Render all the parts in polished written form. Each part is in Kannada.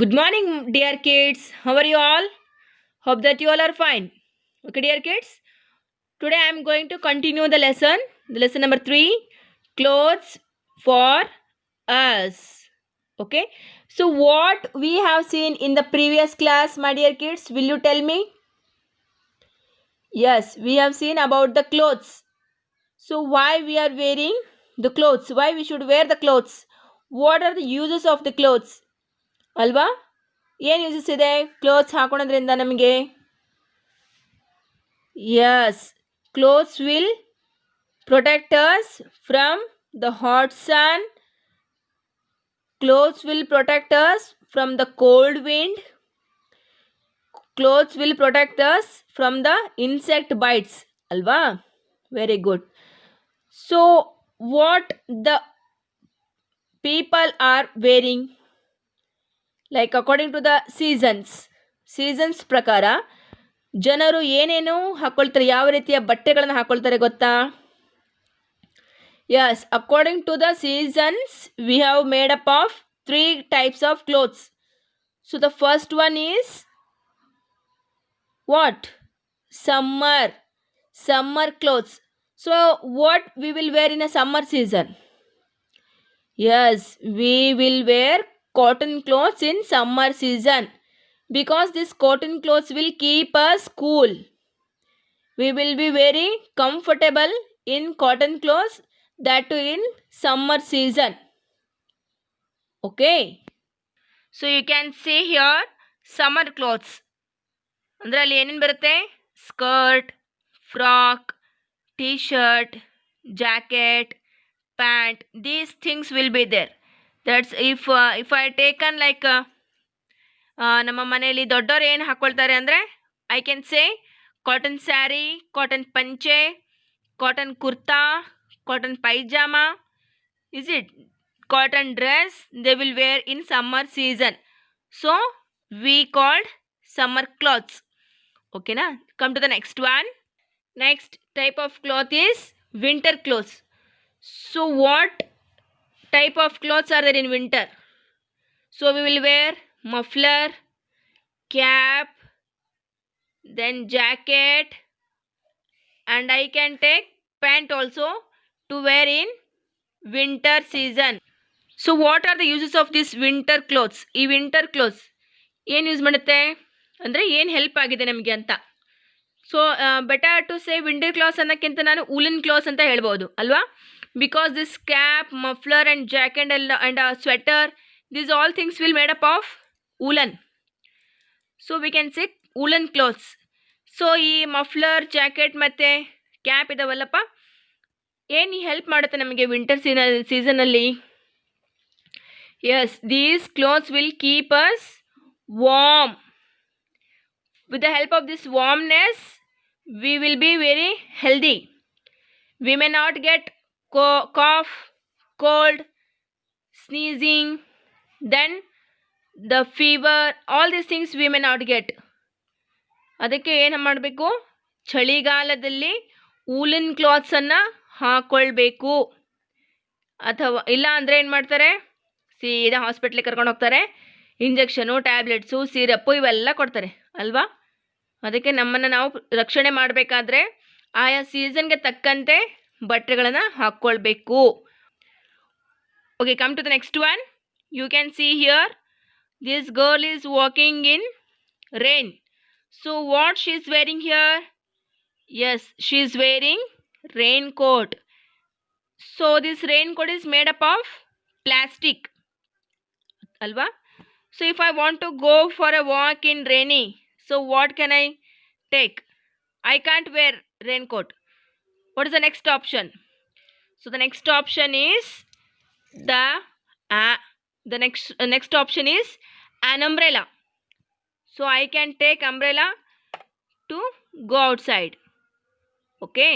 Good morning, dear kids. How are you all? Hope that you all are fine. Okay, dear kids. Today I am going to continue the lesson number 3, clothes for us. Okay. So what we have seen in the previous class, my dear kids, will you tell me? Yes, we have seen about the clothes. So why we are wearing the clothes? Why we should wear the clothes? What are the uses of the clothes? ಅಲ್ವಾ ಏನು ಯೂಸಸ್ ಇದೆ ಕ್ಲೋತ್ಸ್ ಹಾಕೊಳೋದ್ರಿಂದ ನಮಗೆ? Yes, clothes will protect us from the hot sun. Clothes will protect us from the cold wind. Clothes will protect us from the insect bites ಅಲ್ವಾ? Very good. So what the people are wearing, like according to the seasons ಪ್ರಕಾರ ಜನರು ಏನೇನು ಹಾಕ್ಕೊಳ್ತಾರೆ, ಯಾವ ರೀತಿಯ ಬಟ್ಟೆಗಳನ್ನು ಹಾಕ್ಕೊಳ್ತಾರೆ ಗೊತ್ತಾ? Yes, according to the seasons we have made up of 3 types of clothes. So the first one is what? Summer clothes. So what we will wear in a summer season? Yes, we will wear cotton clothes in summer season because this cotton clothes will keep us cool. We will be very comfortable in cotton clothes, that too in summer season. Okay, so you can see here summer clothes ಅಂದ್ರೆ ಅಲ್ಲಿ ಏನೇನು ಬರುತ್ತೆ? Skirt, frock, T shirt, jacket, pant, these things will be there. That's if I taken like ನಮ್ಮ ಮನೆಯಲ್ಲಿ ದೊಡ್ಡವರು ಏನು ಹಾಕ್ಕೊಳ್ತಾರೆ ಅಂದರೆ I can say cotton sari, cotton panche, cotton kurta, cotton pyjama, is it cotton dress they will wear in summer season. So we called summer clothes. Okay na? Come to the next one. Next type of cloth is winter clothes. So what type of clothes are there in winter? So we will wear muffler, cap, then jacket, and I can take pant also to wear in winter season. So what are the uses of this winter clothes? ಈ winter clothes ಏನು ಯೂಸ್ ಮಾಡುತ್ತೆ ಅಂದರೆ ಏನು ಹೆಲ್ಪ್ ಆಗಿದೆ ನಮಗೆ ಅಂತ. So better to say winter clothes ಅನ್ನೋಕ್ಕಿಂತ ನಾನು ವೂಲನ್ ಕ್ಲಾತ್ಸ್ ಅಂತ ಹೇಳ್ಬೋದು ಅಲ್ವಾ? Because this cap, muffler and jacket and sweater, these all things will made up of woollen. So we can say woollen clothes. So ಈ ಮಫ್ಲರ್, ಜಾಕೆಟ್ ಮತ್ತು ಕ್ಯಾಪ್ ಇದಾವಲ್ಲಪ್ಪ, ಏನು ಹೆಲ್ಪ್ ಮಾಡುತ್ತೆ ನಮಗೆ ವಿಂಟರ್ ಸೀಸನಲ್ಲಿ? Yes, these clothes will keep us warm. With the help of this warmness, we will be very healthy. We may not get cough, cold, sneezing, then the fever, all these things we may not get. ಅದಕ್ಕೆ ಏನು ಮಾಡಬೇಕು? ಚಳಿಗಾಲದಲ್ಲಿ ವೂಲನ್ ಕ್ಲಾತ್ಸನ್ನು ಹಾಕ್ಕೊಳ್ಬೇಕು. ಅಥವಾ ಇಲ್ಲ ಅಂದರೆ ಏನು ಮಾಡ್ತಾರೆ? ಸೀದಾ ಹಾಸ್ಪಿಟ್ಲಿಗೆ ಕರ್ಕೊಂಡು ಹೋಗ್ತಾರೆ, ಇಂಜೆಕ್ಷನು, ಟ್ಯಾಬ್ಲೆಟ್ಸು, ಸಿರಪ್ಪು ಇವೆಲ್ಲ ಕೊಡ್ತಾರೆ ಅಲ್ವಾ? ಅದಕ್ಕೆ ನಮ್ಮನ್ನು ನಾವು ರಕ್ಷಣೆ ಮಾಡಬೇಕಾದ್ರೆ ಆಯಾ ಸೀಸನ್ಗೆ ತಕ್ಕಂತೆ ಬಟ್ಟೆಗಳನ್ನು ಹಾಕ್ಕೊಳ್ಬೇಕು. Okay, come to the next one. You can see here this girl is walking in rain. So what she is wearing here? Yes, she is wearing rain coat. So this rain coat is made up of plastic ಅಲ್ವಾ? So if I want to go for a walk in rainy, so what can I take? I can't wear raincoat. What is the next option? So the next option is the next option is an umbrella. So I can take umbrella to go outside. Okay.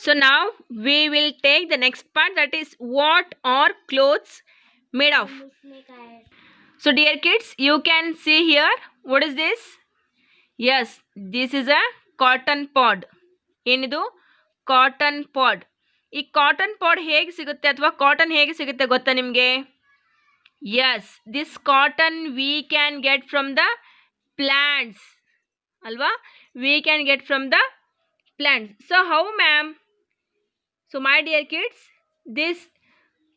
So now we will take the next part, that is what are clothes made of. So dear kids, you can see here, what is this? Yes, this is a cotton pod. ಏನಿದು? Cotton pod. ಈ ಕಾಟನ್ ಪಾಡ್ ಹೇಗೆ ಸಿಗುತ್ತೆ ಅಥವಾ ಕಾಟನ್ ಹೇಗೆ ಸಿಗುತ್ತೆ ಗೊತ್ತಾ ನಿಮಗೆ? Yes, this cotton we can get from the plants. Alva? We can get from the plants. So how, ma'am? So my dear kids, this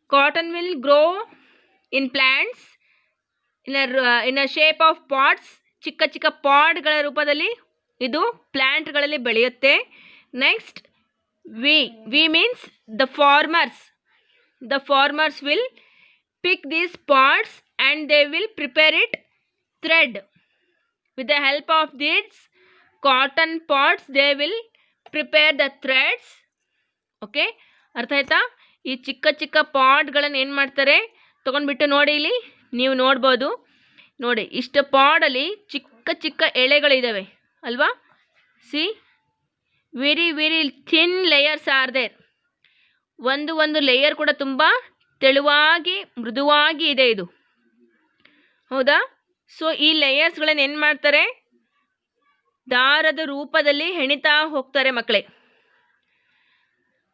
cotton will grow in plants in a shape of pots. ಚಿಕ್ಕ ಚಿಕ್ಕ ಪಾಡ್ಗಳ ರೂಪದಲ್ಲಿ ಇದು ಪ್ಲಾಂಟ್ಗಳಲ್ಲಿ ಬೆಳೆಯುತ್ತೆ. Next we means the farmers will pick these pods and they will prepare it thread. With the help of these cotton pods they will prepare the threads. Okay, ಅರ್ಥ ಆಯ್ತಾ? ಈ ಚಿಕ್ಕ ಚಿಕ್ಕ ಪಾಡ್ಗಳನ್ನು ಏನು ಮಾಡ್ತಾರೆ, ತೊಗೊಂಡ್ಬಿಟ್ಟು ನೋಡಿ, ಇಲ್ಲಿ ನೀವು ನೋಡ್ಬೋದು ನೋಡಿ, ಇಷ್ಟು ಪಾಡಲ್ಲಿ ಚಿಕ್ಕ ಚಿಕ್ಕ ಎಳೆಗಳಿದ್ದಾವೆ ಅಲ್ವಾ? See, very very thin layers are there. ಒಂದು ಲೇಯರ್ ಕೂಡ ತುಂಬ ತೆಳುವಾಗಿ ಮೃದುವಾಗಿ ಇದೆ ಇದು, ಹೌದಾ? ಸೊ ಈ ಲೇಯರ್ಸ್ಗಳನ್ನು ಏನು ಮಾಡ್ತಾರೆ, ದಾರದ ರೂಪದಲ್ಲಿ ಹೆಣಿತಾ ಹೋಗ್ತಾರೆ ಮಕ್ಕಳೇ.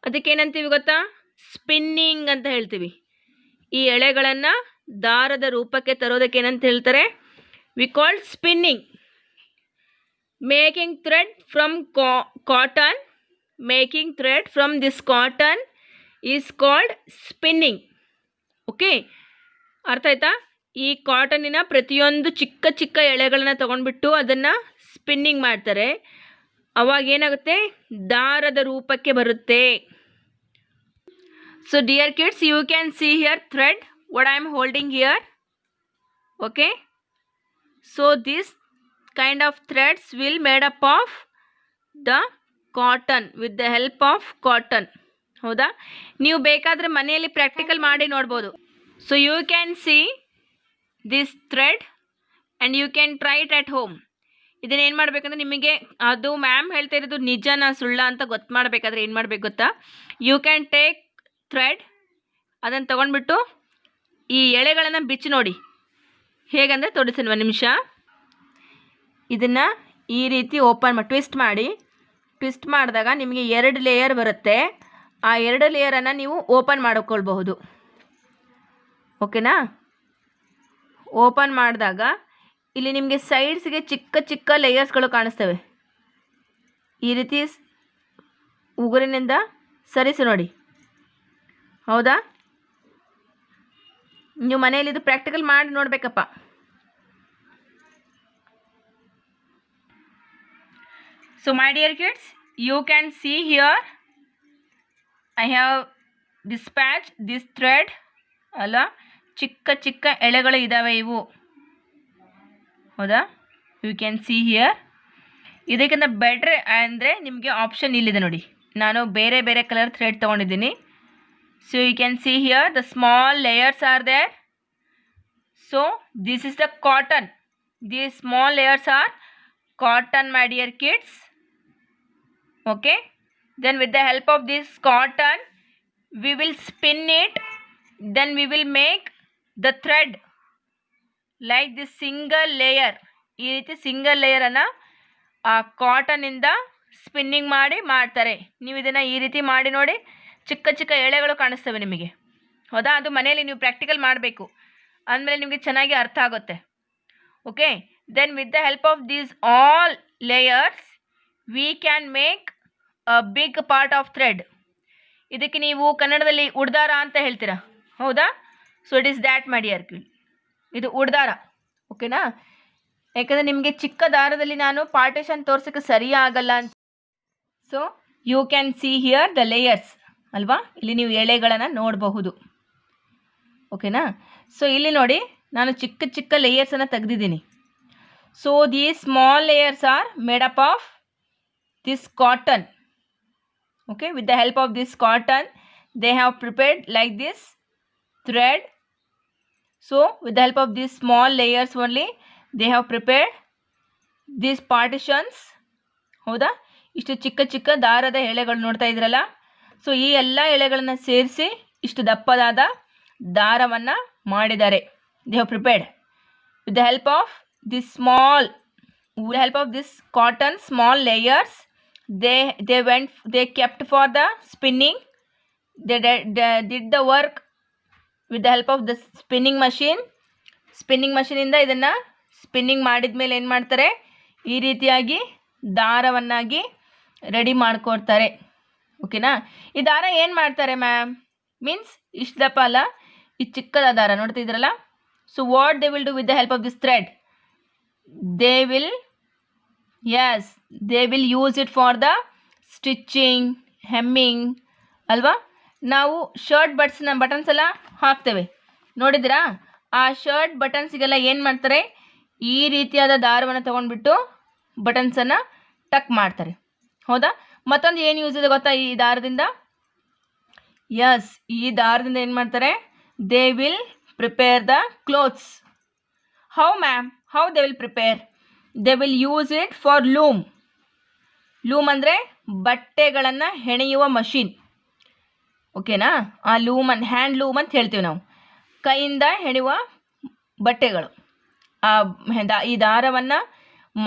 ಅದಕ್ಕೇನಂತೀವಿ ಗೊತ್ತಾ? ಸ್ಪಿನ್ನಿಂಗ್ ಅಂತ ಹೇಳ್ತೀವಿ. ಈ ಎಳೆಗಳನ್ನು ದಾರದ ರೂಪಕ್ಕೆ ತರೋದಕ್ಕೆ ಏನಂತ ಹೇಳ್ತಾರೆ? We called spinning. Making thread from cotton, making thread from this cotton is called spinning. Okay, ಅರ್ಥ ಆಯ್ತಾ? ಈ ಕಾಟನಿನ ಪ್ರತಿಯೊಂದು ಚಿಕ್ಕ ಚಿಕ್ಕ ಎಳೆಗಳನ್ನ ತೊಗೊಂಡ್ಬಿಟ್ಟು ಅದನ್ನು ಸ್ಪಿನ್ನಿಂಗ್ ಮಾಡ್ತಾರೆ. ಅವಾಗ ಏನಾಗುತ್ತೆ, ದಾರದ ರೂಪಕ್ಕೆ ಬರುತ್ತೆ. So dear kids, you can see here thread what I am holding here. Okay, so this kind of threads will made up of the cotton, with the help of cotton. ಹೌದಾ? ನೀವು ಬೇಕಾದರೆ ಮನೆಯಲ್ಲಿ ಪ್ರಾಕ್ಟಿಕಲ್ ಮಾಡಿ ನೋಡ್ಬೋದು. So you can see this thread and you can try it at home. ಇದನ್ನೇನು ಮಾಡಬೇಕಂದ್ರೆ, ನಿಮಗೆ ಅದು ಮ್ಯಾಮ್ ಹೇಳ್ತಾ ಇರೋದು ನಿಜನಾ ಸುಳ್ಳ ಅಂತ ಗೊತ್ತು ಮಾಡಬೇಕಾದ್ರೆ ಏನು ಮಾಡಬೇಕು ಗೊತ್ತಾ? ಯು ಕ್ಯಾನ್ ಟೇಕ್ ಥ್ರೆಡ್, ಅದನ್ನು ತೊಗೊಂಡ್ಬಿಟ್ಟು ಈ ಎಳೆಗಳನ್ನು ಬಿಚ್ಚಿ ನೋಡಿ. ಹೇಗಂದರೆ ತೋರಿಸಿ ಒಂದು ನಿಮಿಷ. ಇದನ್ನು ಈ ರೀತಿ ಓಪನ್ ಮಾಡಿ ಟ್ವಿಸ್ಟ್ ಮಾಡಿದಾಗ ನಿಮಗೆ 2 ಲೇಯರ್ ಬರುತ್ತೆ. ಆ 2 ಲೇಯರನ್ನು ನೀವು ಓಪನ್ ಮಾಡಿಕೊಳ್ಬಹುದು. ಓಕೆನಾ? ಓಪನ್ ಮಾಡಿದಾಗ ಇಲ್ಲಿ ನಿಮಗೆ ಸೈಡ್ಸ್ಗೆ ಚಿಕ್ಕ ಚಿಕ್ಕ ಲೇಯರ್ಸ್ಗಳು ಕಾಣಿಸ್ತವೆ. ಈ ರೀತಿ ಉಗುರಿನಿಂದ ಸರಿಸಿ ನೋಡಿ, ಹೌದಾ? ನೀವು ಮನೆಯಲ್ಲಿ ಇದು ಪ್ರಾಕ್ಟಿಕಲ್ ಮಾಡಿ ನೋಡಬೇಕಪ್ಪ. So my dear kids, you can see here I have dispatch this thread ಅಲ್ಲ, ಚಿಕ್ಕ ಚಿಕ್ಕ ಎಳೆಗಳು ಇದ್ದಾವೆ ಇವು, ಹೌದಾ? You can see here. ಇದಕ್ಕಿಂತ ಬೆಟ್ರ್ ಅಂದರೆ ನಿಮಗೆ ಆಪ್ಷನ್ ಇಲ್ಲಿದೆ ನೋಡಿ, ನಾನು ಬೇರೆ ಬೇರೆ ಕಲರ್ ಥ್ರೆಡ್ ತೊಗೊಂಡಿದ್ದೀನಿ. So you can see here the small layers are there. So this is the cotton. These small layers are cotton, my dear kids. Okay. Then with the help of this cotton, we will spin it. Then we will make the thread like this single layer. ಈ ರೀತಿ ಸಿಂಗಲ್ ಲೇಯರನ್ನು ಆ ಕಾಟನಿಂದ ಸ್ಪಿನ್ನಿಂಗ್ ಮಾಡ್ತಾರೆ. ನೀವು ಇದನ್ನು ಈ ರೀತಿ ಮಾಡಿ ನೋಡಿ, ಚಿಕ್ಕ ಚಿಕ್ಕ ಎಳೆಗಳು ಕಾಣಿಸ್ತವೆ ನಿಮಗೆ, ಹೌದಾ? ಅದು ಮನೆಯಲ್ಲಿ ನೀವು ಪ್ರಾಕ್ಟಿಕಲ್ ಮಾಡಬೇಕು, ಅಂದಮೇಲೆ ನಿಮಗೆ ಚೆನ್ನಾಗಿ ಅರ್ಥ ಆಗುತ್ತೆ. Okay, then with the help of these all layers we can make a big part of thread. ಇದಕ್ಕೆ ನೀವು ಕನ್ನಡದಲ್ಲಿ ಉಡ್ದಾರ ಅಂತ ಹೇಳ್ತೀರಾ, ಹೌದಾ? So it is that my dear kid, ಇದು ಉಡ್ದಾರ. ಓಕೆನಾ? ಯಾಕಂದರೆ ನಿಮಗೆ ಚಿಕ್ಕ ದಾರದಲ್ಲಿ ನಾನು ಪಾರ್ಟೇಷನ್ ತೋರ್ಸೋಕ್ಕೆ ಸರಿಯಾಗಲ್ಲ ಅಂತ. So you can see here the layers ಅಲ್ವಾ? ಇಲ್ಲಿ ನೀವು ಎಳೆಗಳನ್ನು ನೋಡಬಹುದು. ಓಕೆನಾ? ಸೊ ಇಲ್ಲಿ ನೋಡಿ, ನಾನು ಚಿಕ್ಕ ಚಿಕ್ಕ ಲೇಯರ್ಸನ್ನು ತೆಗೆದಿದ್ದೀನಿ. So the small layers are made up of this cotton. Okay, with the help of this cotton they have prepared like this thread. So with the help of this small layers only they have prepared this partitions. ಹೌದಾ? ಇಷ್ಟು ಚಿಕ್ಕ ಚಿಕ್ಕ ದಾರದ ಎಳೆಗಳು ನೋಡ್ತಾ ಇದ್ರಲ್ಲ. ಸೊ ಈ ಎಲ್ಲ ಎಳೆಗಳನ್ನು ಸೇರಿಸಿ ಇಷ್ಟು ದಪ್ಪದಾದ ದಾರವನ್ನು ಮಾಡಿದ್ದಾರೆ. They have prepared with the help of this cotton small layers. they kept for the spinning. They did the work with the help of the spinning ಮಷೀನಿಂದ ಇದನ್ನು ಸ್ಪಿನ್ನಿಂಗ್ ಮಾಡಿದ ಮೇಲೆ ಏನು ಮಾಡ್ತಾರೆ, ಈ ರೀತಿಯಾಗಿ ದಾರವನ್ನಾಗಿ ರೆಡಿ ಮಾಡ್ಕೊಡ್ತಾರೆ. ಓಕೆನಾ. ಈ ದಾರ ಏನು ಮಾಡ್ತಾರೆ ಮ್ಯಾಮ್, ಮೀನ್ಸ್ ಇಷ್ಟು ದಪ್ಪ ಅಲ್ಲ, ಈ ಚಿಕ್ಕದ ದಾರ ನೋಡ್ತಿದ್ರಲ್ಲ. So what they will do with the help of this thread, they will use it for the stitching, hemming ಅಲ್ವಾ. ನಾವು ಶರ್ಟ್ ಬಟನ್ಸ್ ಎಲ್ಲ ಹಾಕ್ತೇವೆ ನೋಡಿದ್ರಾ, ಆ ಶರ್ಟ್ ಬಟನ್ಸಿಗೆಲ್ಲ ಏನು ಮಾಡ್ತಾರೆ, ಈ ರೀತಿಯಾದ ದಾರವನ್ನು ತೊಗೊಂಡ್ಬಿಟ್ಟು ಬಟನ್ಸನ್ನು ಟಕ್ ಮಾಡ್ತಾರೆ. ಹೌದಾ. ಮತ್ತೊಂದು ಏನು ಯೂಸ್ ಇದೆ ಗೊತ್ತಾ ಈ ದಾರದಿಂದ, ಈ ದಾರದಿಂದ ಏನು ಮಾಡ್ತಾರೆ, they will prepare the clothes. How ma'am, how they will prepare, they will use it for loom ಅಂದರೆ ಬಟ್ಟೆಗಳನ್ನು ಹೆಣೆಯುವ ಮಷೀನ್. ಓಕೆನಾ. ಆ ಹ್ಯಾಂಡ್ ಲೂಮ್ ಅಂತ ಹೇಳ್ತೀವಿ ನಾವು, ಕೈಯಿಂದ ಹೆಣೆಯುವ ಬಟ್ಟೆಗಳು. ಈ ದಾರವನ್ನು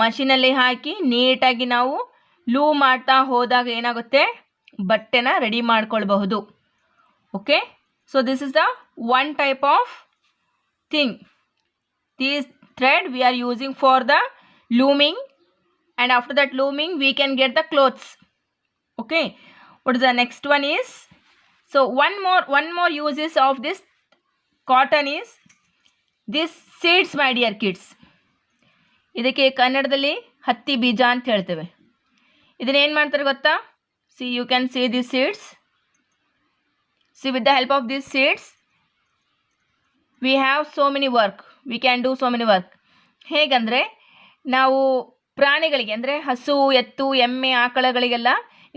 ಮಷೀನಲ್ಲಿ ಹಾಕಿ ನೀಟಾಗಿ ನಾವು ಲೂಮ್ ಮಾಡ್ತಾ ಹೋದಾಗ ಏನಾಗುತ್ತೆ, ಬಟ್ಟೆನ ರೆಡಿ ಮಾಡ್ಕೊಳ್ಬಹುದು. Okay. So this is the one type of thing. This thread we are using for the looming, and after that looming we can get the clothes. Okay. What is the next one is, so one more uses of this cotton is this seeds, my dear kids. ಇದಕ್ಕೆ ಕನ್ನಡದಲ್ಲಿ ಹತ್ತಿ ಬೀಜ ಅಂತ ಹೇಳ್ತೇವೆ. ಇದನ್ನ ಏನು ಮಾಡ್ತಾರೆ ಗೊತ್ತಾ, see you can see these seeds. See, with the help of these seeds we have so many work, we can do so many work. ಹೇಗಂದರೆ ನಾವು ಪ್ರಾಣಿಗಳಿಗೆ ಅಂದರೆ ಹಸು, ಎತ್ತು, ಎಮ್ಮೆ, ಆಕಳಗಳಿಗೆಲ್ಲ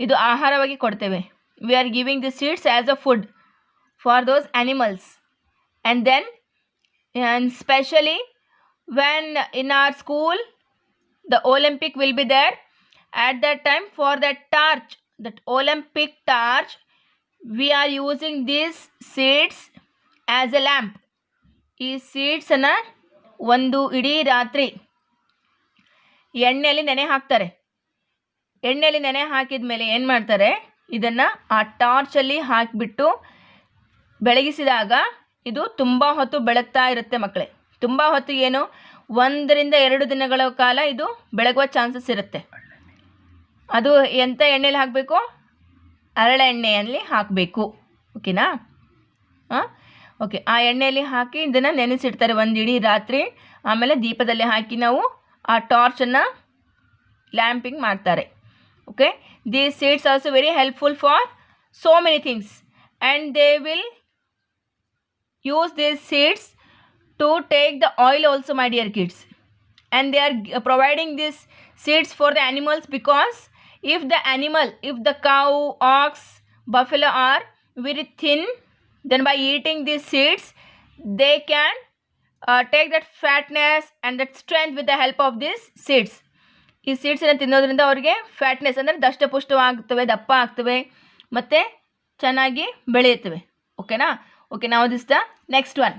ಇದು ಆಹಾರವಾಗಿ ಕೊಡ್ತೇವೆ. We are giving the seeds as a food for those animals. And then specially when in our school the Olympic will be there. At that time, for that torch, that Olympic torch, we are using these seeds as a lamp. ಈ ಸೀಡ್ಸನ್ನು ಒಂದು ಇಡೀ ರಾತ್ರಿ ಎಣ್ಣೆಯಲ್ಲಿ ನೆನೆ ಹಾಕ್ತಾರೆ. ಎಣ್ಣೆಯಲ್ಲಿ ನೆನೆ ಹಾಕಿದ ಮೇಲೆ ಏನು ಮಾಡ್ತಾರೆ, ಇದನ್ನು ಆ ಟಾರ್ಚಲ್ಲಿ ಹಾಕಿಬಿಟ್ಟು ಬೆಳಗಿಸಿದಾಗ ಇದು ತುಂಬ ಹೊತ್ತು ಬೆಳಗ್ತಾ ಇರುತ್ತೆ ಮಕ್ಕಳೇ. ತುಂಬ ಹೊತ್ತು ಏನು, 1 ರಿಂದ 2 ದಿನಗಳ ಕಾಲ ಇದು ಬೆಳಗುವ ಚಾನ್ಸಸ್ ಇರುತ್ತೆ. ಅದು ಎಂಥ ಎಣ್ಣೆಯಲ್ಲಿ ಹಾಕಬೇಕು, ಹರಳೆ ಎಣ್ಣೆಯಲ್ಲಿ ಹಾಕಬೇಕು. ಓಕೆನಾ. ಓಕೆ. ಆ ಎಣ್ಣೆಯಲ್ಲಿ ಹಾಕಿ ಇದನ್ನು ನೆನೆಸಿಡ್ತಾರೆ ಒಂದು ಇಡೀ ರಾತ್ರಿ. ಆಮೇಲೆ ದೀಪದಲ್ಲಿ ಹಾಕಿ ನಾವು ಆ ಟಾರ್ಚನ್ನು ಲ್ಯಾಂಪಿಂಗ್ ಮಾಡ್ತಾರೆ. Okay. These seeds also very helpful for so many things, and they will use these seeds to take the oil also, my dear kids. And they are providing this seeds for the animals, because if the cow, ox, buffalo are very thin, then by eating these seeds they can take that fatness and that strength with the help of these seeds. ಈ ಸೀಡ್ಸನ್ನು ತಿನ್ನೋದ್ರಿಂದ ಅವರಿಗೆ ಫ್ಯಾಟ್ನೆಸ್ ಅಂದರೆ ದಷ್ಟಪುಷ್ಟವಾಗ್ತವೆ, ದಪ್ಪ ಆಗ್ತವೆ ಮತ್ತು ಚೆನ್ನಾಗಿ ಬೆಳೆಯುತ್ತವೆ. ಓಕೆನಾ. ಓಕೆ. ನಾವು this the next one.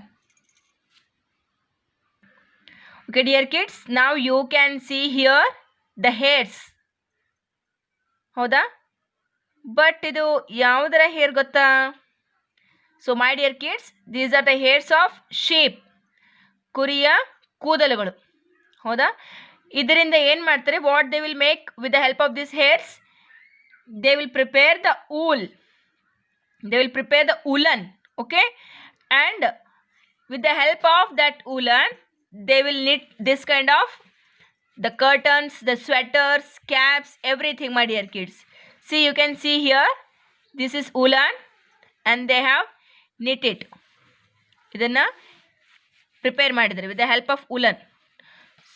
Okay dear kids, ನಾವು you can see here the hairs. ಹೌದಾ. ಬಟ್ ಇದು ಯಾವುದರ ಹೇರ್ ಗೊತ್ತಾ? So my dear kids, these are the hairs of sheep. ಕುರಿಯ ಕೂದಲುಗಳು. ಹೌದಾ. ಇದರಿಂದ ಏನು ಮಾಡ್ತಾರೆ, what they will make with the help of this hairs, they will prepare the woolen. Okay. And with the help of that woolen they will knit this kind of the curtains, the sweaters, caps, everything, my dear kids. See, you can see here, this is woolen and they have knit it. ಇದನ್ನು ಪ್ರಿಪೇರ್ ಮಾಡಿದ್ದಾರೆ with the help of woolen.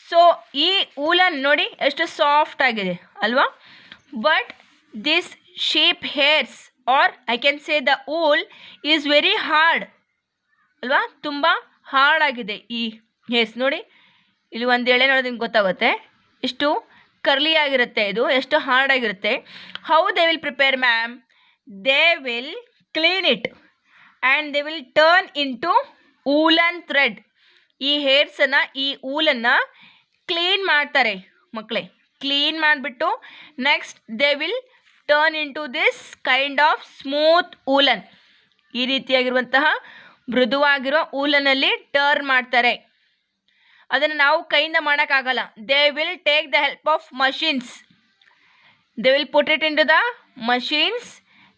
So ಈ woolen ನೋಡಿ ಎಷ್ಟು ಸಾಫ್ಟ್ ಆಗಿದೆ ಅಲ್ವಾ. But this sheep hairs are I can say the wool is very hard ಅಲ್ವಾ. ತುಂಬ ಹಾರ್ಡ್ ಆಗಿದೆ ಈ ಹೇರ್ಸ್. ನೋಡಿ ಇಲ್ಲಿ ಒಂದು ಎಳೆ ನೋಡೋದು ನಿಮ್ಗೆ ಗೊತ್ತಾಗುತ್ತೆ ಎಷ್ಟು ಕರ್ಲಿ ಆಗಿರುತ್ತೆ, ಇದು ಎಷ್ಟು ಹಾರ್ಡ್ ಆಗಿರುತ್ತೆ. How they will prepare ma'am, they will clean it and they will turn into woolen thread. ಈ ಹೇರ್ಸನ್ನು, ಈ woolen-ನ ಕ್ಲೀನ್ ಮಾಡ್ತಾರೆ ಮಕ್ಕಳೇ. ಕ್ಲೀನ್ ಮಾಡಿಬಿಟ್ಟು next they will turn into this kind of smooth woolen. ಈ ರೀತಿಯಾಗಿರುವಂತಹ ಮೃದುವಾಗಿರೋ ಊಲನಲ್ಲಿ ಟರ್ನ್ ಮಾಡ್ತಾರೆ. ಅದನ್ನು ನಾವು ಕೈಯಿಂದ ಮಾಡೋಕ್ಕಾಗಲ್ಲ. They will take the help of machines. They will put it into the machines.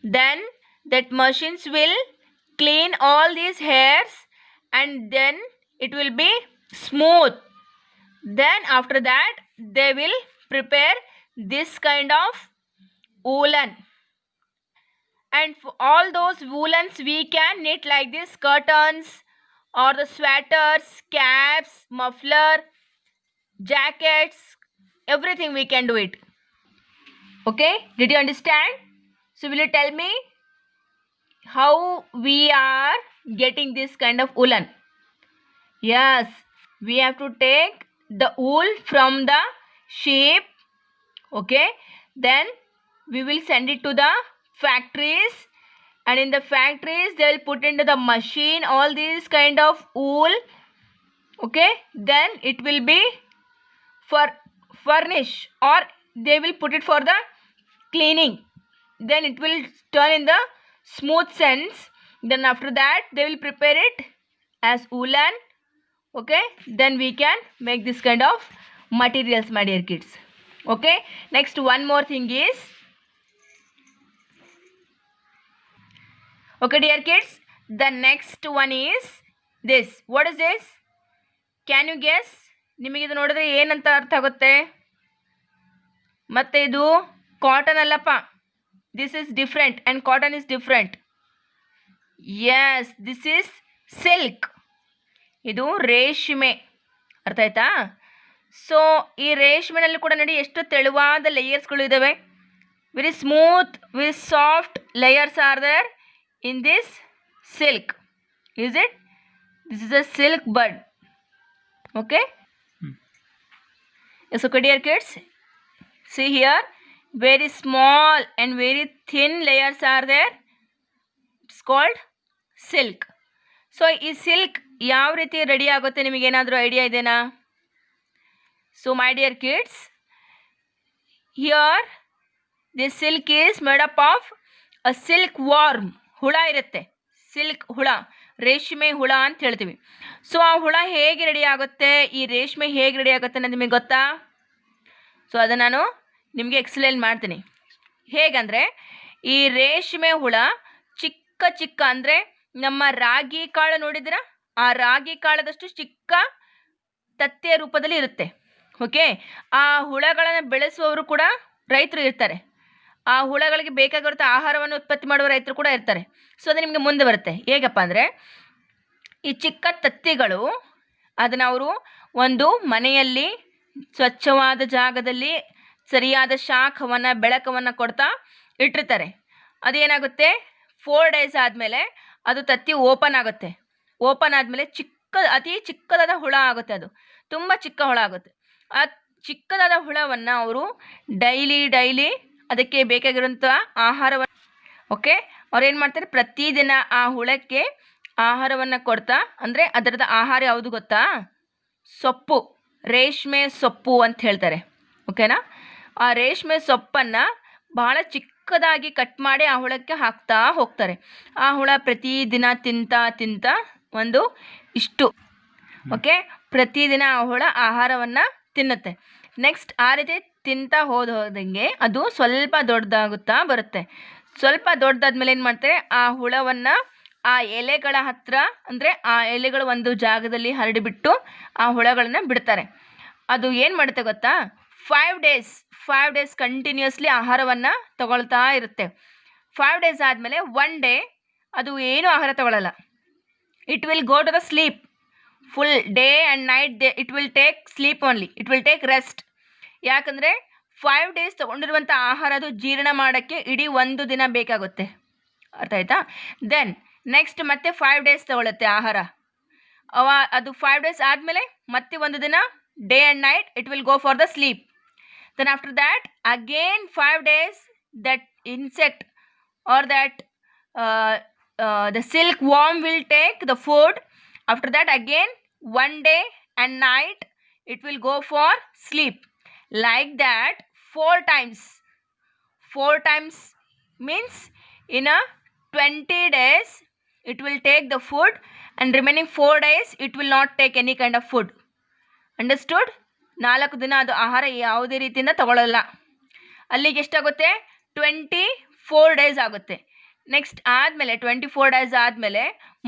Then that machines will clean all these hairs and then it will be smooth. Then after that they will prepare this kind of woolen, and for all those woolens we can knit like this curtains or the sweaters, caps, muffler, jackets, everything we can do it. Okay, did you understand? So will you tell me how we are getting this kind of woolen? Yes, we have to take the wool from the sheep. Okay, then we will send it to the factories, and in the factories they will put into the machine all these kind of wool. Okay, then it will be furnished, or they will put it for the cleaning. Then it will turn in the smooth sense. Then after that they will prepare it as woolen. Okay, then we can make this kind of materials, my dear kids. Okay, next one more thing is, okay dear kids, the next one is this. What is this? Can you guess? ನಿಮಗೆ ಇದು ನೋಡಿದ್ರೆ ಏನಂತ ಅರ್ಥ ಆಗುತ್ತೆ? ಮತ್ತೆ ಇದು ಕಾಟನ್ ಅಲ್ಲಪ್ಪ. This is different and cotton is different. Yes, this is silk. ಇದು ರೇಷ್ಮೆ. ಅರ್ಥ ಆಯ್ತಾ? ಸೊ ಈ ರೇಷ್ಮೆನಲ್ಲಿ ಕೂಡ ನೋಡಿ ಎಷ್ಟು ತೆಳುವಾದ ಲೇಯರ್ಸ್ಗಳು ಇದ್ದಾವೆ. Very smooth very soft layers are there in this silk. Is it? This is a silk bird. Okay, so dear kids, see here, very small and very thin layers are there. It's called silk. So ಈ ಸಿಲ್ಕ್ ಯಾವ ರೀತಿ ರೆಡಿ ಆಗುತ್ತೆ, ನಿಮಗೇನಾದರೂ ಐಡಿಯಾ ಇದೆನಾ? So my dear kids, here this silk is made up of a silk warm. ಹುಳ ಇರುತ್ತೆ, ಸಿಲ್ಕ್ ಹುಳ, ರೇಷ್ಮೆ ಹುಳ ಅಂತ ಹೇಳ್ತೀವಿ. ಸೊ ಆ ಹುಳ ಹೇಗೆ ರೆಡಿ ಆಗುತ್ತೆ, ಈ ರೇಷ್ಮೆ ಹೇಗೆ ರೆಡಿ ಆಗುತ್ತೆ ಅನ್ನೋದು ನಿಮಗೆ ಗೊತ್ತಾ? ಸೊ ಅದನ್ನು ನಾನು ನಿಮಗೆ ಎಕ್ಸ್ಪ್ಲೇನ್ ಮಾಡ್ತೀನಿ. ಹೇಗಂದರೆ, ಈ ರೇಷ್ಮೆ ಹುಳ ಚಿಕ್ಕ ಚಿಕ್ಕ, ಅಂದರೆ ನಮ್ಮ ರಾಗಿ ಕಾಳು ನೋಡಿದ್ದೀರಾ, ಆ ರಾಗಿ ಕಾಳದಷ್ಟು ಚಿಕ್ಕ ತತ್ತೆಯ ರೂಪದಲ್ಲಿ ಇರುತ್ತೆ. ಓಕೆ, ಆ ಹುಳಗಳನ್ನು ಬೆಳೆಸುವವರು ಕೂಡ ರೈತರು ಇರ್ತಾರೆ. ಆ ಹುಳಗಳಿಗೆ ಬೇಕಾಗಿರೋ ಆಹಾರವನ್ನು ಉತ್ಪತ್ತಿ ಮಾಡುವ ರೈತರು ಕೂಡ ಇರ್ತಾರೆ. ಸೊ ಅದು ನಿಮಗೆ ಮುಂದೆ ಬರುತ್ತೆ. ಹೇಗಪ್ಪ ಅಂದರೆ, ಈ ಚಿಕ್ಕ ತತ್ತಿಗಳು ಅದನ್ನು ಅವರು ಒಂದು ಮನೆಯಲ್ಲಿ ಸ್ವಚ್ಛವಾದ ಜಾಗದಲ್ಲಿ ಸರಿಯಾದ ಶಾಖವನ್ನು, ಬೆಳಕವನ್ನು ಕೊಡ್ತಾ ಇಟ್ಟಿರ್ತಾರೆ. ಅದೇನಾಗುತ್ತೆ, 4 days ಆದಮೇಲೆ ಅದು ತತ್ತಿ ಓಪನ್ ಆಗುತ್ತೆ. ಓಪನ್ ಆದಮೇಲೆ ಅತಿ ಚಿಕ್ಕದಾದ ಹುಳ ಆಗುತ್ತೆ. ಅದು ತುಂಬ ಚಿಕ್ಕ ಹುಳ ಆಗುತ್ತೆ. ಆ ಚಿಕ್ಕದಾದ ಹುಳವನ್ನು ಅವರು ಡೈಲಿ ಅದಕ್ಕೆ ಬೇಕಾಗಿರುವಂಥ ಆಹಾರವನ್ನು, ಓಕೆ, ಅವ್ರು ಏನು ಮಾಡ್ತಾರೆ, ಪ್ರತಿದಿನ ಆ ಹುಳಕ್ಕೆ ಆಹಾರವನ್ನು ಕೊಡ್ತಾ, ಅಂದರೆ ಅದರದ ಆಹಾರ ಯಾವುದು ಗೊತ್ತಾ? ಸೊಪ್ಪು, ರೇಷ್ಮೆ ಸೊಪ್ಪು ಅಂತ ಹೇಳ್ತಾರೆ. ಓಕೆನಾ? ಆ ರೇಷ್ಮೆ ಸೊಪ್ಪನ್ನು ಬಹಳ ಚಿಕ್ಕದಾಗಿ ಕಟ್ ಮಾಡಿ ಆ ಹುಳಕ್ಕೆ ಹಾಕ್ತಾ ಹೋಗ್ತಾರೆ. ಆ ಹುಳ ಪ್ರತಿದಿನ ತಿಂತ ಒಂದು ಇಷ್ಟು, ಓಕೆ, ಪ್ರತಿದಿನ ಆ ಹುಳ ಆಹಾರವನ್ನು ತಿನ್ನುತ್ತೆ. ನೆಕ್ಸ್ಟ್ ಆ ರೀತಿ ತಿಂತಾ ಹೋದಂಗೆ ಅದು ಸ್ವಲ್ಪ ದೊಡ್ಡದಾಗುತ್ತಾ ಬರುತ್ತೆ. ಸ್ವಲ್ಪ ದೊಡ್ಡದಾದ್ಮೇಲೆ ಏನು ಮಾಡ್ತಾರೆ, ಆ ಹುಳವನ್ನು ಆ ಎಲೆಗಳ ಹತ್ರ, ಅಂದರೆ ಆ ಎಲೆಗಳು ಒಂದು ಜಾಗದಲ್ಲಿ ಹರಡಿಬಿಟ್ಟು ಆ ಹುಳಗಳನ್ನು ಬಿಡ್ತಾರೆ. ಅದು ಏನು ಮಾಡುತ್ತೆ ಗೊತ್ತಾ, 5 days ಕಂಟಿನ್ಯೂಸ್ಲಿ ಆಹಾರವನ್ನು ತಗೊಳ್ತಾ ಇರುತ್ತೆ. 5 days ಆದಮೇಲೆ 1 day ಅದು ಏನೂ ಆಹಾರ ತಗೊಳ್ಳಲ್ಲ. It will go to the sleep. Full day and night it will take sleep only, it will take rest. ಯಾಕಂದರೆ 5 days ತೊಗೊಂಡಿರುವಂಥ ಆಹಾರ ಅದು ಜೀರ್ಣ ಮಾಡೋಕ್ಕೆ ಇಡೀ 1 ದಿನ ಬೇಕಾಗುತ್ತೆ. ಅರ್ಥ ಆಯ್ತಾ? ದೆನ್ ನೆಕ್ಸ್ಟ್ ಮತ್ತೆ 5 days ತಗೊಳುತ್ತೆ ಆಹಾರ. ಅದು 5 days ಆದಮೇಲೆ ಮತ್ತೆ 1 ದಿನ day and night it will go for the sleep. Then after that again 5 days that insect or that the silk worm will take the food. After that again 1 day and night it will go for sleep. Like that 4 times. 4 times means in a 20 days it will take the food, and remaining 4 days it will not take any kind of food. Understood? 4 ದಿನ ಅದು ಆಹಾರ ಯಾವುದೇ ರೀತಿಯಿಂದ ತಗೊಳ್ಳಲ್ಲ. ಅಲ್ಲಿಗೆ ಎಷ್ಟಾಗುತ್ತೆ? 24 ಡೇಸ್ ಆಗುತ್ತೆ. ನೆಕ್ಸ್ಟ್ ಆದಮೇಲೆ 24 ಡೇಸ್ ಆದಮೇಲೆ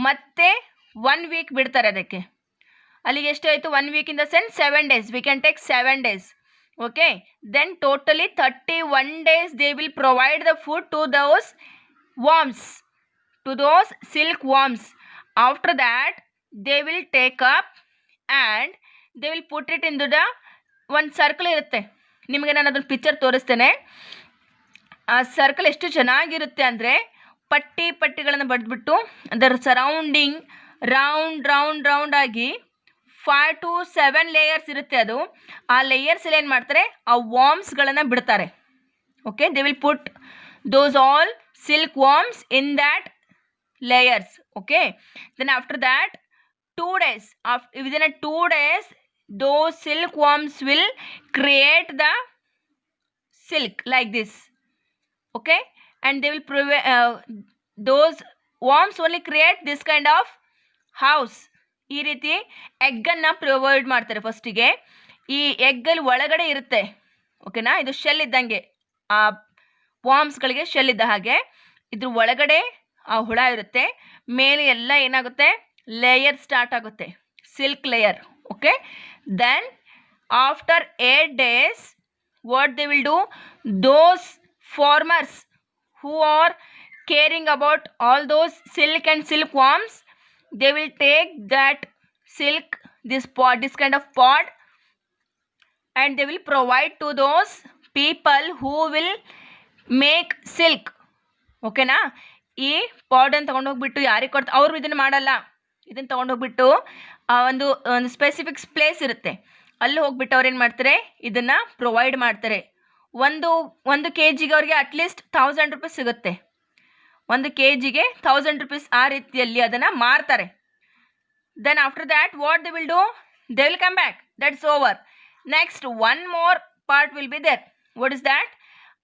ಮತ್ತೆ 1 ವೀಕ್ ಬಿಡ್ತಾರೆ ಅದಕ್ಕೆ. ಅಲ್ಲಿಗೆ ಎಷ್ಟಾಯಿತು? 1 week in the sense 7 days. We can take 7 days. Okay, then totally 31 days they will provide the food to those worms, to those silkworms. After that they will take up and they will put it into the ಒಂದು ಸರ್ಕಲ್ ಇರುತ್ತೆ. ನಿಮಗೆ ನಾನು ಅದನ್ನು ಪಿಕ್ಚರ್ ತೋರಿಸ್ತೇನೆ. ಆ ಸರ್ಕಲ್ ಎಷ್ಟು ಚೆನ್ನಾಗಿರುತ್ತೆ ಅಂದರೆ ಪಟ್ಟಿಗಳನ್ನು ಬಡ್ದ್ಬಿಟ್ಟು ಅದರ ಸರೌಂಡಿಂಗ್ ರೌಂಡ್ ಆಗಿ 5 to 7 ಲೇಯರ್ಸ್ ಇರುತ್ತೆ. ಅದು ಆ ಲೇಯರ್ಸಲ್ಲಿ ಏನು ಮಾಡ್ತಾರೆ? ಆ ವಾರ್ಮ್ಸ್ಗಳನ್ನು ಬಿಡ್ತಾರೆ. Okay, they will put those all silkworms in that layers. Okay, then after that 2 days, within 2 days those silkworms will create the silk like this. Okay, and they will those worms only create this kind of house. ಈ ರೀತಿ ಎಗ್ಗನ್ನು ಪ್ರೊವೈಡ್ ಮಾಡ್ತಾರೆ. ಫಸ್ಟಿಗೆ ಈ ಎಗ್ಗಲ್ಲಿ ಒಳಗಡೆ ಇರುತ್ತೆ. ಓಕೆನಾ? ಇದು ಶೆಲ್ ಇದ್ದಂಗೆ, ಆ ವಾರ್ಮ್ಸ್ಗಳಿಗೆ ಶೆಲ್ ಇದ್ದ ಹಾಗೆ ಇದ್ರ ಒಳಗಡೆ ಆ ಹುಳ ಇರುತ್ತೆ. ಮೇಲೆ ಎಲ್ಲ ಏನಾಗುತ್ತೆ? ಲೇಯರ್ ಸ್ಟಾರ್ಟ್ ಆಗುತ್ತೆ, silk layer. Okay, then after 8 days what they will do? Those farmers who are caring about all those silk and silk worms, they will take that silk, this kind of pod, and they will provide to those people who will make silk. ಓಕೆನಾ? ಈ ಪಾಡನ್ನು ತೊಗೊಂಡೋಗ್ಬಿಟ್ಟು ಯಾರಿಗೆ ಕೊಡ್ತಾರೆ? ಅವರು ಇದನ್ನು ಮಾಡಲ್ಲ. ಇದನ್ನು ತೊಗೊಂಡೋಗ್ಬಿಟ್ಟು ಒಂದು ಸ್ಪೆಸಿಫಿಕ್ ಪ್ಲೇಸ್ ಇರುತ್ತೆ, ಅಲ್ಲಿ ಹೋಗ್ಬಿಟ್ಟು ಅವ್ರು ಏನು ಮಾಡ್ತಾರೆ? ಇದನ್ನು ಪ್ರೊವೈಡ್ ಮಾಡ್ತಾರೆ. ಒಂದು ಕೆಜಿಗೆ ಅವ್ರಿಗೆ ಅಟ್ಲೀಸ್ಟ್ 1000 ರೂಪೀಸ್ ಸಿಗುತ್ತೆ. 1 kgಗೆ 1000 ರೂಪೀಸ್ ಆ ರೀತಿಯಲ್ಲಿ ಅದನ್ನು ಮಾರ್ತಾರೆ. Then after that what they will do? They will come back. That's over. Next 1 more part will be there. What is that?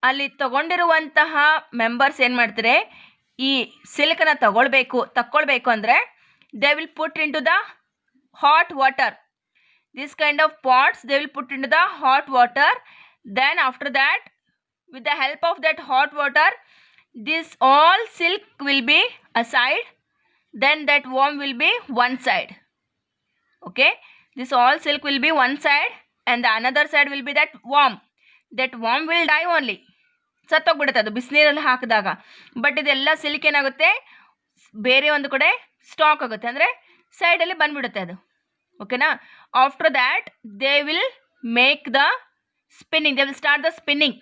ಅಲ್ಲಿ ತಗೊಂಡಿರುವಂತಹ ಮೆಂಬರ್ಸ್ ಏನು ಮಾಡ್ತಾರೆ? ಈ ಸಿಲ್ಕನ್ನು ತಗೊಳ್ಬೇಕು ಅಂದರೆ they will put into the hot water. This kind of pots they will put into the hot water. Then after that with the help of that hot water, this all silk will be aside, then that worm will be one side. Okay, this all silk will be one side and the another side will be that worm. That worm will die only. ಸತ್ತೋಗ್ಬಿಡುತ್ತೆ ಅದು ಬಿಸಿನೀರಲ್ಲಿ ಹಾಕಿದಾಗ. ಬಟ್ ಇದೆಲ್ಲ ಸಿಲ್ಕ್ ಏನಾಗುತ್ತೆ? ಬೇರೆ ಒಂದು ಕಡೆ ಸ್ಟಾಕ್ ಆಗುತ್ತೆ, ಅಂದರೆ ಸೈಡಲ್ಲಿ ಬಂದ್ಬಿಡುತ್ತೆ ಅದು. ಓಕೆನಾ? After that they will make the spinning. They will start the spinning.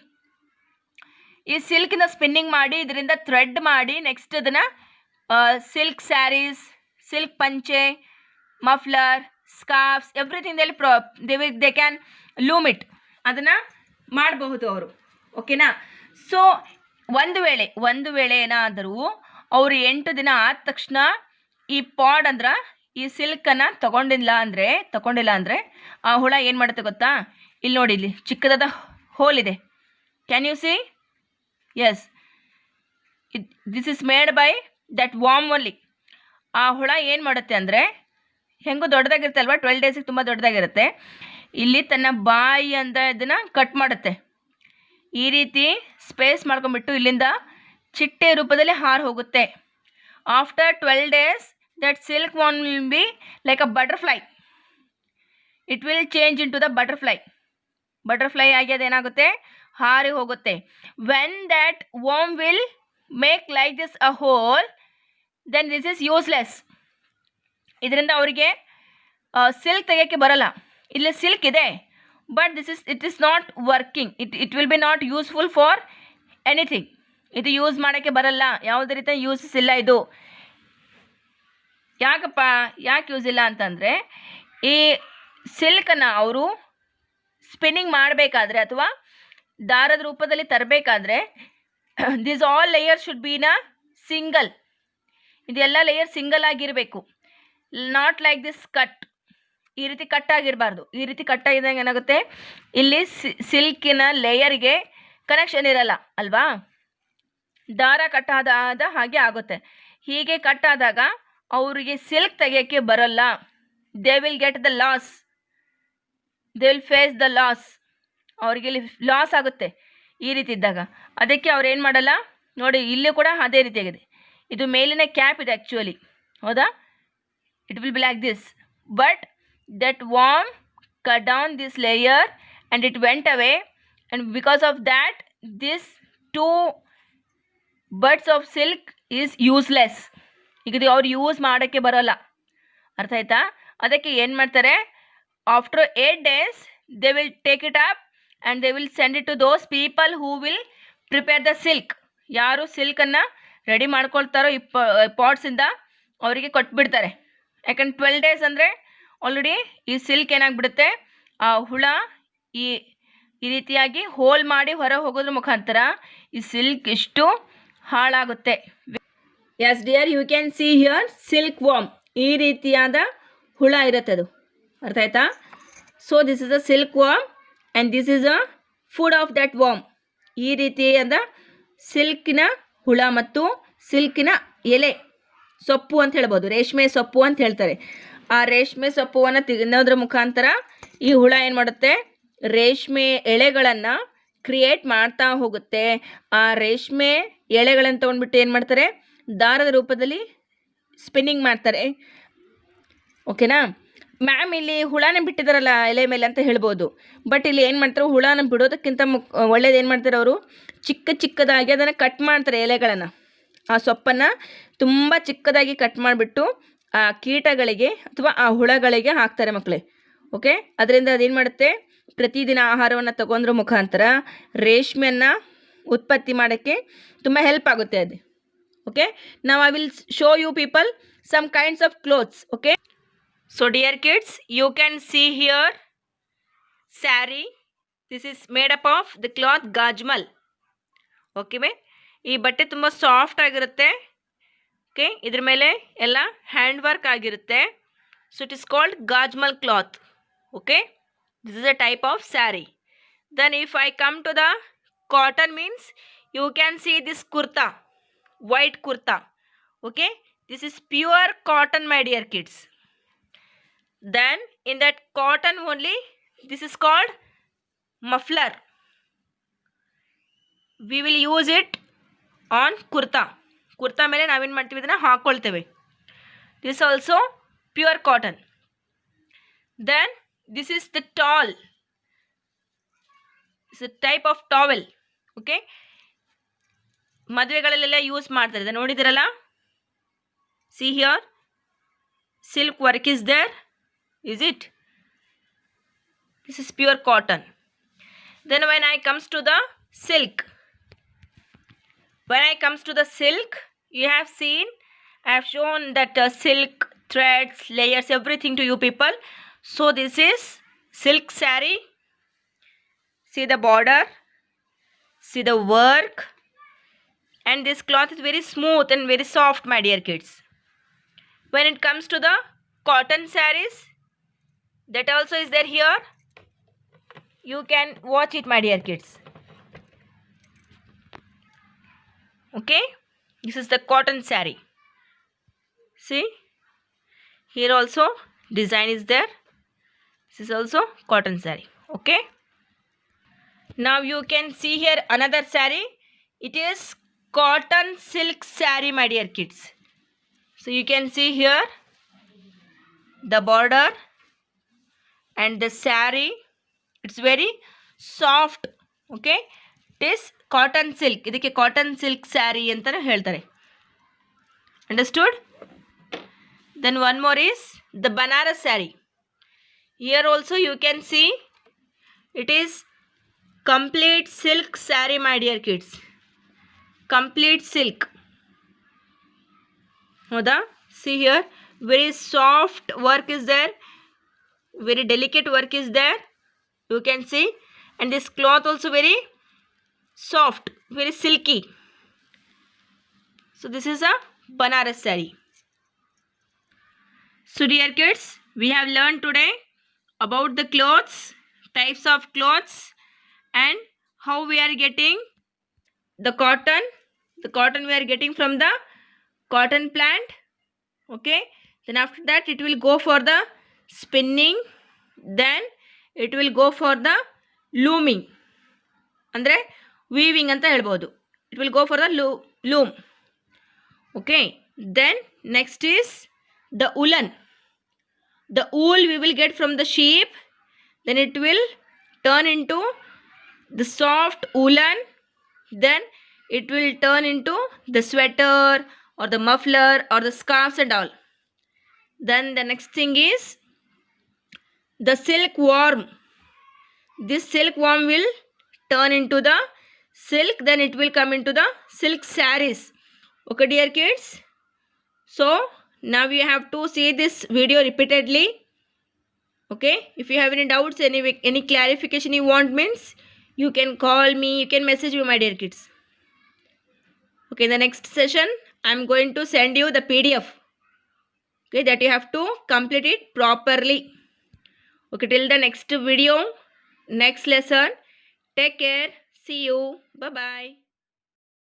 ಈ ಸಿಲ್ಕಿನ ಸ್ಪಿನ್ನಿಂಗ್ ಮಾಡಿ ಇದರಿಂದ ಥ್ರೆಡ್ ಮಾಡಿ ನೆಕ್ಸ್ಟ್ ಅದನ್ನು silk saris, silk panche, muffler, scarfs, everything they can loom it. ಅದನ್ನು ಮಾಡಬಹುದು ಅವರು. ಓಕೆನಾ? ಸೊ ಒಂದು ವೇಳೆ ಏನಾದರೂ ಅವರು 8 ದಿನ ಆದ ತಕ್ಷಣ ಈ ಪಾಡ್ ಅಂದ್ರೆ ಈ ಸಿಲ್ಕನ್ನು ತಗೊಂಡಿಲ್ಲ ಅಂದರೆ ಆ ಹುಳ ಏನು ಮಾಡುತ್ತೆ ಗೊತ್ತಾ? ಇಲ್ಲಿ ನೋಡಿ, ಇಲ್ಲಿ ಚಿಕ್ಕದಾದ ಹೋಲ್ ಇದೆ. Can you see? Yes, this is made by that worm only. ಆ ಹುಳ ಏನು ಮಾಡುತ್ತೆ ಅಂದರೆ, ಹೆಂಗೂ ದೊಡ್ಡದಾಗಿರುತ್ತೆ ಅಲ್ವಾ, 12 ಡೇಸಿಗೆ ತುಂಬ ದೊಡ್ಡದಾಗಿರುತ್ತೆ. ಇಲ್ಲಿ ತನ್ನ ಬಾಯಿ ಅಂತ ಇದನ್ನು ಕಟ್ ಮಾಡುತ್ತೆ. ಈ ರೀತಿ ಸ್ಪೇಸ್ ಮಾಡ್ಕೊಂಡ್ಬಿಟ್ಟು ಇಲ್ಲಿಂದ ಚಿಟ್ಟೆ ರೂಪದಲ್ಲಿ ಹಾರು ಹೋಗುತ್ತೆ. After 12 days that silk worm will be like a butterfly. It will change into the butterfly ಆಗಿ ಅದೇನಾಗುತ್ತೆ? ಹಾರಿ ಹೋಗುತ್ತೆ. When that worm will make like this a hole, then this is useless. ಇದರಿಂದ ಅವರಿಗೆ ಸಿಲ್ಕ್ ತೆಗೆಯೋಕ್ಕೆ ಬರಲ್ಲ. ಇಲ್ಲಿ ಸಿಲ್ಕ್ ಇದೆ, but it is not working. It will be not useful for anything. ಇದು ಯೂಸ್ ಮಾಡೋಕ್ಕೆ ಬರಲ್ಲ, ಯಾವುದೇ ರೀತಿಯ ಯೂಸಸ್ ಇಲ್ಲ ಇದು. ಯಾಕೆ ಯೂಸ್ ಇಲ್ಲ ಅಂತಂದರೆ, ಈ ಸಿಲ್ಕನ್ನು ಅವರು ಸ್ಪಿನ್ನಿಂಗ್ ಮಾಡಬೇಕಾದ್ರೆ ಅಥವಾ ದಾರದ ರೂಪದಲ್ಲಿ ತರಬೇಕಾದ್ರೆ this all layer should be in a single. ಇದೆಲ್ಲ ಲೇಯರ್ ಸಿಂಗಲ್ ಆಗಿರಬೇಕು. Not like this cut. ಈ ರೀತಿ ಕಟ್ ಆಗಿರಬಾರ್ದು. ಈ ರೀತಿ ಕಟ್ ಆಗಿದ್ದಂಗೆ ಏನಾಗುತ್ತೆ, ಇಲ್ಲಿ ಸಿಲ್ಕಿನ ಲೇಯರ್ಗೆ ಕನೆಕ್ಷನ್ ಇರಲ್ಲ ಅಲ್ವಾ, ದಾರ ಕಟ್ಟಾದ ಹಾಗೆ ಆಗುತ್ತೆ. ಹೀಗೆ ಕಟ್ ಆದಾಗ ಅವರಿಗೆ ಸಿಲ್ಕ್ ತೆಗೆಯೋಕ್ಕೆ ಬರಲ್ಲ. They will get the loss, they will face the loss. ಅವ್ರಿಗೆ ಇಲ್ಲಿ ಲಾಸ್ ಆಗುತ್ತೆ ಈ ರೀತಿ ಇದ್ದಾಗ. ಅದಕ್ಕೆ ಅವ್ರು ಏನು ಮಾಡಲ್ಲ ನೋಡಿ, ಇಲ್ಲೂ ಕೂಡ ಅದೇ ರೀತಿಯಾಗಿದೆ. ಇದು ಮೇಲಿನ ಕ್ಯಾಪ್ ಇದೆ ಆ್ಯಕ್ಚುಲಿ, ಹೌದಾ? It will be like this, but that warm cut down this layer and it went away, and because of that this 2 birds of silk is useless. ಈಗ ಇದು ಅವ್ರು ಯೂಸ್ ಮಾಡೋಕ್ಕೆ ಬರೋಲ್ಲ, ಅರ್ಥ ಆಯ್ತಾ? ಅದಕ್ಕೆ ಏನು ಮಾಡ್ತಾರೆ, after 8 days they will take it up and they will send it to those people who will prepare the silk. ಯಾರು ಸಿಲ್ಕನ್ನು ರೆಡಿ ಮಾಡ್ಕೊಳ್ತಾರೋ ಈ ಪಾಟ್ಸಿಂದ ಅವರಿಗೆ ಕೊಟ್ಬಿಡ್ತಾರೆ. ಯಾಕಂದ್ರೆ 12 days ಅಂದರೆ ಆಲ್ರೆಡಿ ಈ ಸಿಲ್ಕ್ ಏನಾಗ್ಬಿಡುತ್ತೆ, ಆ ಹುಳ ಈ ರೀತಿಯಾಗಿ ಹೋಲ್ ಮಾಡಿ ಹೊರ ಹೋಗೋದ್ರ ಮುಖಾಂತರ ಈ ಸಿಲ್ಕ್ ಇಷ್ಟು ಹಾಳಾಗುತ್ತೆ. Yes dear, you can see here silk worm. ಈ ರೀತಿಯಾದ ಹುಳ ಇರುತ್ತೆ, ಅದು ಅರ್ಥ ಆಯ್ತಾ? So this is a silk worm and this is a food of that worm. ಈ ರೀತಿಯಾದ ಸಿಲ್ಕಿನ ಹುಳ ಮತ್ತು ಸಿಲ್ಕಿನ ಎಲೆ, ಸೊಪ್ಪು ಅಂತ ಹೇಳ್ಬೋದು, ರೇಷ್ಮೆ ಸೊಪ್ಪು ಅಂತ ಹೇಳ್ತಾರೆ. ಆ ರೇಷ್ಮೆ ಸೊಪ್ಪುವನ್ನು ತಿನ್ನೋದ್ರ ಮುಖಾಂತರ ಈ ಹುಳ ಏನು ಮಾಡುತ್ತೆ, ರೇಷ್ಮೆ ಎಳೆಗಳನ್ನು ಕ್ರಿಯೇಟ್ ಮಾಡ್ತಾ ಹೋಗುತ್ತೆ. ಆ ರೇಷ್ಮೆ ಎಳೆಗಳನ್ನು ತೊಗೊಂಡ್ಬಿಟ್ಟು ಏನು ಮಾಡ್ತಾರೆ, ದಾರದ ರೂಪದಲ್ಲಿ ಸ್ಪಿನ್ನಿಂಗ್ ಮಾಡ್ತಾರೆ. ಓಕೆನಾ ಮ್ಯಾಮ್? ಇಲ್ಲಿ ಹುಳನ ಬಿಟ್ಟಿದ್ದಾರಲ್ಲ ಎಲೆ ಮೇಲೆ ಅಂತ ಹೇಳ್ಬೋದು, ಬಟ್ ಇಲ್ಲಿ ಏನು ಮಾಡ್ತಾರೆ, ಹುಳನ ಬಿಡೋದಕ್ಕಿಂತ ಒಳ್ಳೇದು ಏನು ಮಾಡ್ತಾರೆ, ಅವರು ಚಿಕ್ಕದಾಗಿ ಅದನ್ನು ಕಟ್ ಮಾಡ್ತಾರೆ. ಎಲೆಗಳನ್ನು, ಆ ಸೊಪ್ಪನ್ನು ತುಂಬ ಚಿಕ್ಕದಾಗಿ ಕಟ್ ಮಾಡಿಬಿಟ್ಟು ಆ ಕೀಟಗಳಿಗೆ ಅಥವಾ ಆ ಹುಳಗಳಿಗೆ ಹಾಕ್ತಾರೆ ಮಕ್ಕಳೇ. ಓಕೆ, ಅದರಿಂದ ಅದೇನು ಮಾಡುತ್ತೆ, ಪ್ರತಿದಿನ ಆಹಾರವನ್ನು ತಗೊಂಡ್ರ ಮುಖಾಂತರ ರೇಷ್ಮೆಯನ್ನು ಉತ್ಪತ್ತಿ ಮಾಡೋಕ್ಕೆ ತುಂಬ ಹೆಲ್ಪ್ ಆಗುತ್ತೆ ಅದು. ಓಕೆ, ನಾವು I will show you people some kinds of clothes. Okay, so dear kids, you can see here sari. This is made up of the cloth ಗಾಜ್ಮಲ್. ಓಕೆ ಮೇ, ಈ ಬಟ್ಟೆ ತುಂಬ ಸಾಫ್ಟ್ ಆಗಿರುತ್ತೆ. ಓಕೆ, ಇದ್ರ ಮೇಲೆ ಎಲ್ಲ ಹ್ಯಾಂಡ್ ವರ್ಕ್ ಆಗಿರುತ್ತೆ. ಸೊ ಇಟ್ ಇಸ್ ಕಾಲ್ಡ್ ಗಾಜ್ಮಲ್ cloth. Okay, this is a type of saree. Then if I come to the cotton means, you can see this kurta, white kurta. Okay, this is pure cotton, my dear kids. Then in that cotton only, this is called muffler. We will use it on kurta. Kurta ಮೇಲೆ ನಾವೇನು ಮಾಡ್ತೀವಿ, ಇದನ್ನು ಹಾಕ್ಕೊಳ್ತೇವೆ. This also pure cotton. Then this is the towel. It's a type of towel. Okay, ಮದುವೆಗಳಲ್ಲೆಲ್ಲ ಯೂಸ್ ಮಾಡ್ತಾರೆ, ಇದನ್ನು ನೋಡಿದಿರಲ್ಲ. See here, silk work is there, is it? This is pure cotton. Then when I comes to the silk, you have seen, I have shown that silk threads, layers, everything to you people. So this is silk saree. See the border, see the work, and this cloth is very smooth and very soft, my dear kids. When it comes to the cotton sarees, that also is there here. You can watch it, my dear kids. Okay, this is the cotton saree. See, here also design is there. This is also cotton saree. Okay, now you can see here another saree. It is cotton silk saree, my dear kids. So you can see here the border and the saree. It's very soft. Okay, it is cotton silk. ಇದಕ್ಕೆ cotton silk saree ಅಂತಾನೆ ಹೇಳ್ತಾರೆ. Understood? Then one more is the Banaras saree. Here also you can see it is complete silk saree, my dear kids. Complete silk. ಹೌದಾ? See here, very soft work is there, very delicate work is there, you can see. And this cloth also very soft, very silky. So this is a Banaras saree. So dear kids, we have learned today about the clothes, types of clothes, and how we are getting the cotton. The cotton we are getting from the cotton plant. Okay, then after that it will go for the spinning, then it will go for the looming ಅಂದರೆ ವೀವಿಂಗ್ ಅಂತ ಹೇಳ್ಬೋದು. It will go for the loom. Okay, then next is the woollen. The wool we will get from the sheep, then it will turn into the soft woolen, then it will turn into the sweater or the muffler or the scarves and all. Then the next thing is the silkworm. This silkworm will turn into the silk, then it will come into the silk sarees. Okay dear kids, so now you have to see this video repeatedly. Okay, if you have any doubts, any clarification you want means you can call me, you can message me, my dear kids. Okay, in the next session I am going to send you the PDF, okay, that you have to complete it properly. Okay, till the next video, next lesson, take care, see you, bye bye.